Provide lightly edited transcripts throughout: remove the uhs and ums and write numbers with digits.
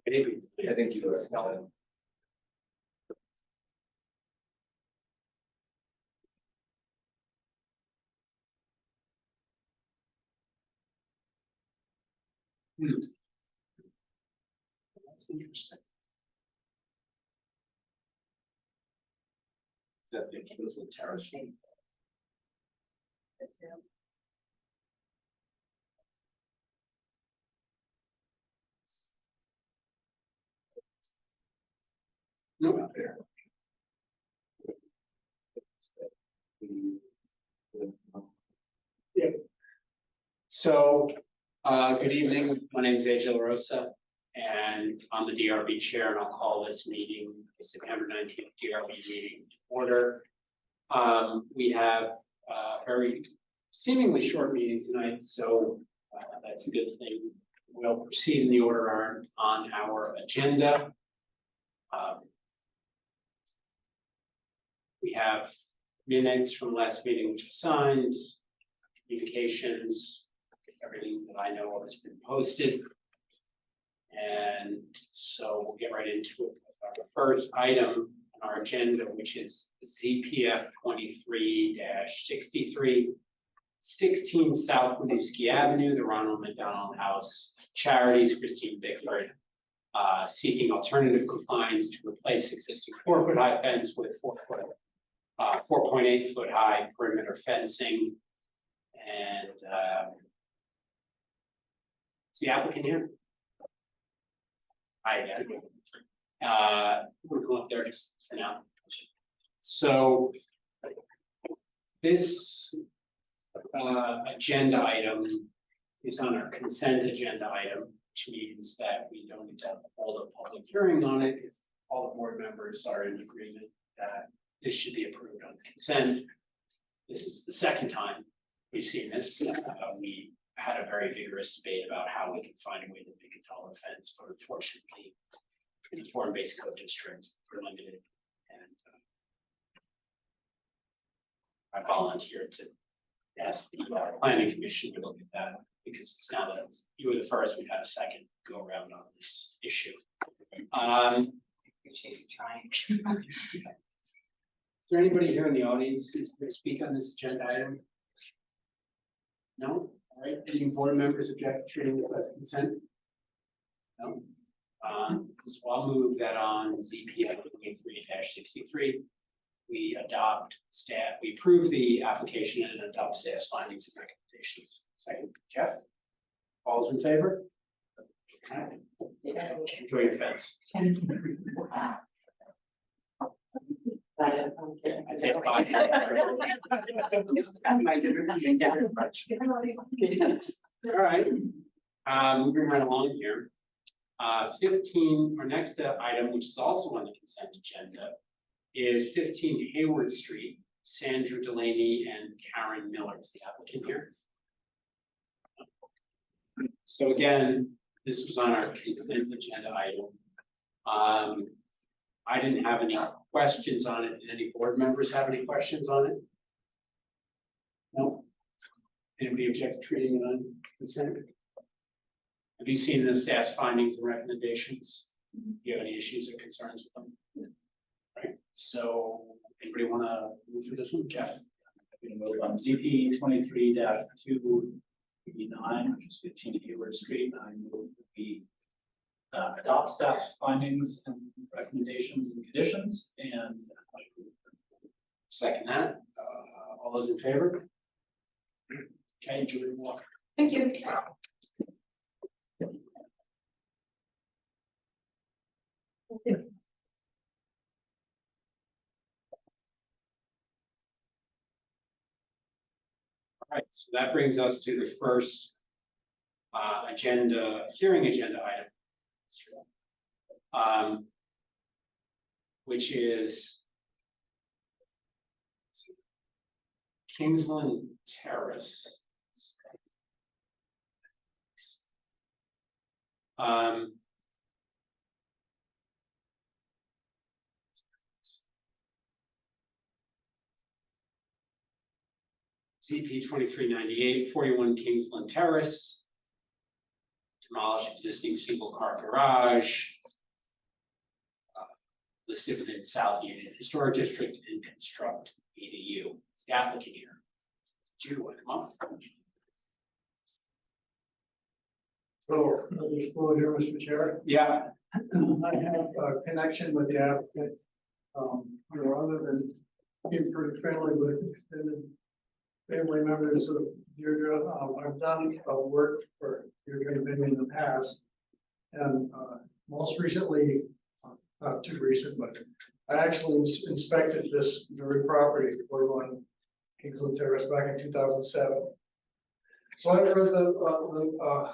Maybe. I think you are. That's interesting. Is that the Kingsland Terrace one? No, not there. Yeah. So, good evening. My name is AJ La Rosa, and I'm the DRB chair, and I'll call this meeting, the September 19th DRB meeting to order. We have a very seemingly short meeting tonight, so that's a good thing. We'll proceed in the order on our agenda. We have minutes from last meeting which are signed, communications, everything that I know of has been posted. And so we'll get right into it. Our first item on our agenda, which is ZPF 23-63, 16 South Winooski Avenue, the Ronald McDonald House Charities, Christine Bickford, seeking alternative compliance to replace existing 4-foot high fence with 4.8 foot high perimeter fencing. And is the applicant here? We'll go up there just for now. So this agenda item is on our consent agenda item, which means that we don't need to hold a public hearing on it if all the board members are in agreement that this should be approved on consent. This is the second time we've seen this. We had a very vigorous debate about how we can find a way to make a taller fence, but unfortunately, in the form-based code district, we're limited. And I volunteered to ask the planning commission to look at that because it's now that you were the first, we've had a second go around on this issue. Appreciate you trying. Is there anybody here in the audience who's going to speak on this agenda item? No? All right, any board members object to treating it as consent? No? So I'll move that on ZPF 23-63. We approve the application and adopt staff's findings and recommendations. Second, Jeff? All's in favor? Okay. Enjoy your fence. I'd say five. All right, moving right along here. 15, our next item, which is also on the consent agenda, is 15 Hayward Street. Sandra Delaney and Karen Miller is the applicant here. So again, this was on our consent agenda item. I didn't have any questions on it. Did any board members have any questions on it? No? Anybody object to treating it on consent? Have you seen the staff's findings and recommendations? Do you have any issues or concerns with them? Right. So anybody want to move for this one? Jeff? I'm going to move on ZP 23-289, which is 15 Hayward Street. I move that we adopt staff's findings and recommendations and conditions, and second that. All those in favor? Okay, Julie Walker. Thank you. All right, so that brings us to the first hearing agenda item, which is Kingsland Terrace. CP 2398, 41 Kingsland Terrace. Demolish existing single car garage, listed within South Union Historic District and construct ADU. It's the applicant here. Do you want to come up? So, disclosure, Mr. Chair, Yeah, I have a connection with the applicant. Other than being pretty friendly with extended family members of Deirdre, I've done work for Deirdre in the past. And most recently, not too recent, but I actually inspected this very property, 41 Kingsland Terrace, back in 2007. So I read the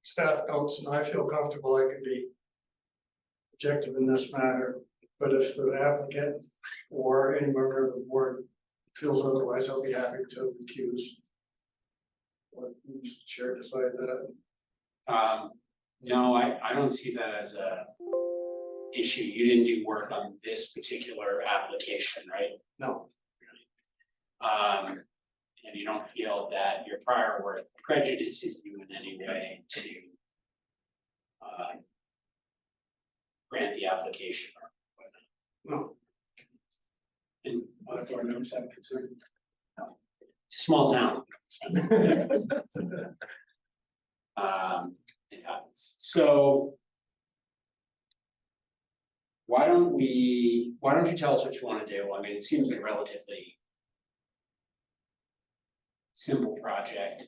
staff notes, and I feel comfortable I could be objective in this matter. But if the applicant or any member of the board feels otherwise, I'll be happy to recuse. Let the chair decide that. no, I don't see that as a issue. You didn't do work on this particular application, right? No, And you don't feel that your prior work prejudices you in any way to grant the application or whatnot. no. And other board members have concern? No. It's a small town. It happens. So why don't you tell us what you want to do? I mean, it seems like a relatively simple project.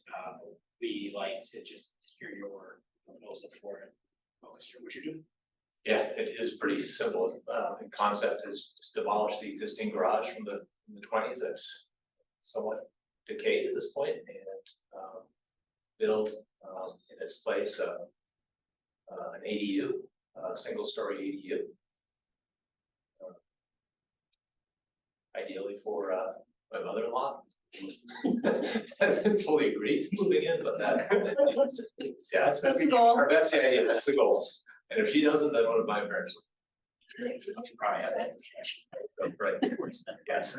We like to just hear your proposal for it. Focus here, what you do? Yeah, it is pretty simple. The concept is just demolish the existing garage from the 20s that's somewhat decayed at this point, and build in its place an ADU, a single-story ADU. Ideally for my mother-in-law. Hasn't fully agreed to moving in, but that. Yeah, that's the goal. That's the goal. And if she doesn't, then one of my parents. Probably have that discussion. Right. Yes.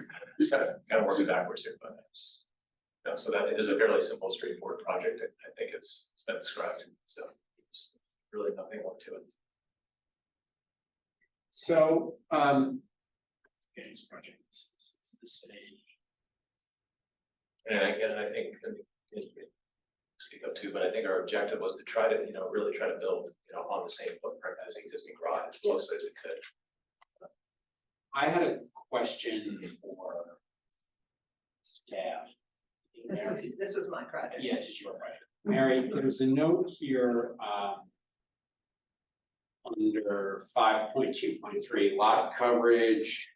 Kind of working backwards here, but. No, so that it is a fairly simple, straightforward project. I think it's been described. So there's really nothing more to it. So, this project is the same. And again, I think, speak up too, but I think our objective was to try to, really try to build, on the same footprint as the existing garage as close as we could. I had a question for staff. This was my project. Yes, it's your project. Mary, there's a note here, under 5.2.3 lot coverage.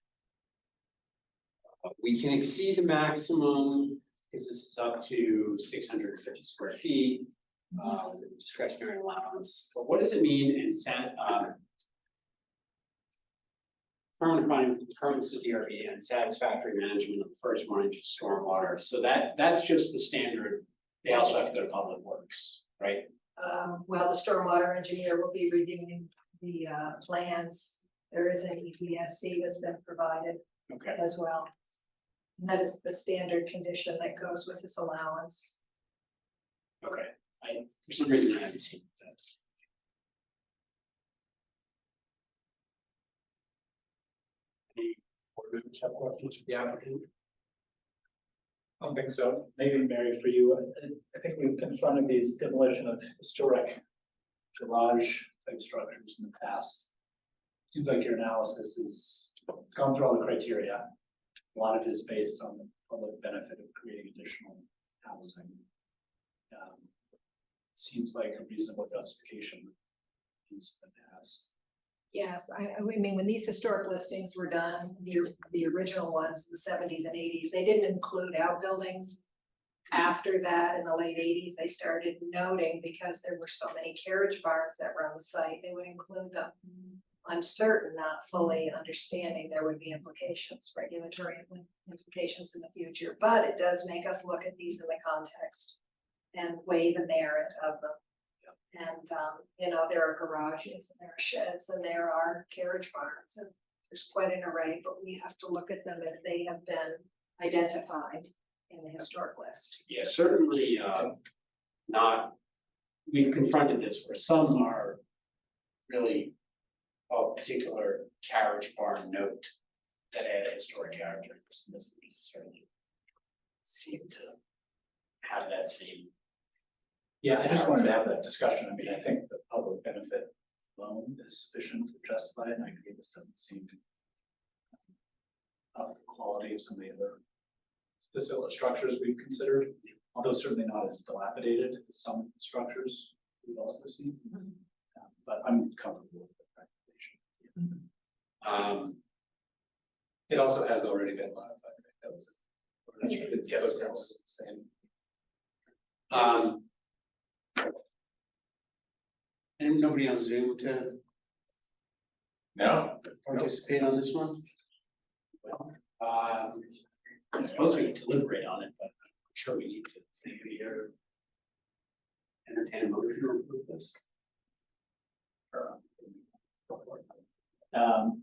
We can exceed the maximum because this is up to 650 square feet, discretionary allowance. But what does it mean in permanent finding permits of DRB and satisfactory management of first one inch of stormwater? So that's just the standard. They also have to go to public works, right? Well, the stormwater engineer will be reviewing the plans. There is an EPSC that's been provided Okay. as well. And that is the standard condition that goes with this allowance. Okay. For some reason I haven't seen that. Any board members have questions for the applicant? I don't think so. Maybe Mary, for you, I think we've confronted these demolition of historic garage type structures in the past. Seems like your analysis is, it's gone through all the criteria. A lot of it is based on the public benefit of creating additional housing. Seems like a reasonable justification used in the past. Yes, I mean, when these historic listings were done, the original ones in the 70s and 80s, they didn't include outbuildings. After that, in the late 80s, they started noting because there were so many carriage barns that were on the site, they would include them. I'm certain, not fully understanding there would be implications, regulatory implications in the future, but it does make us look at these in the context and weigh the merit of them. And, there are garages and there are sheds and there are carriage barns and there's quite an array, but we have to look at them if they have been identified in the historic list. Yeah, certainly not, we've confronted this where some are really of particular carriage barn note that had a historic character. This doesn't necessarily seem to have that same. Yeah, I just wanted to have that discussion. I mean, I think the public benefit alone is sufficient to justify it, and I agree this doesn't seem to the quality of some of the other facility structures we've considered, although certainly not as dilapidated as some structures we've also seen. But I'm comfortable with the recommendation. It also has already been modified. Right? That was it. Yes. That was the same. And nobody on Zoom to No, participate on this one? I suppose we can deliberate on it, but I'm sure we need to think of here. Entertain a motion to approve this.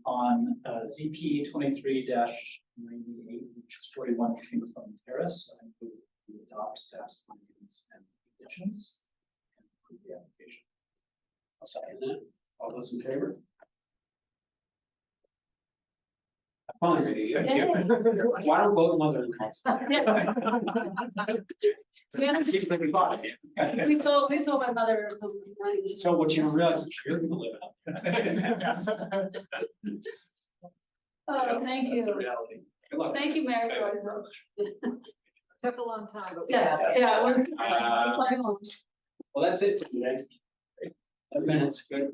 On ZP 23-98, which is 41 Kingsland Terrace, I move to adopt staff's findings and conditions and approve the application. I'll second that. All those in favor? Finally, ready. Why don't both mother and Seems like we bought it. We told my mother. So what you realize is you're gonna live out. Oh, thank That's a you. reality. Good luck. Thank you, Mary. for- Took a long time, but. Yeah. we're- Well, that's it for today. 10 minutes, good.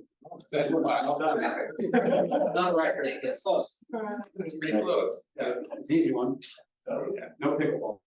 That's all done. Not a record, it's close. It's pretty close. Yeah, it's an easy one. So, yeah, no pickleball.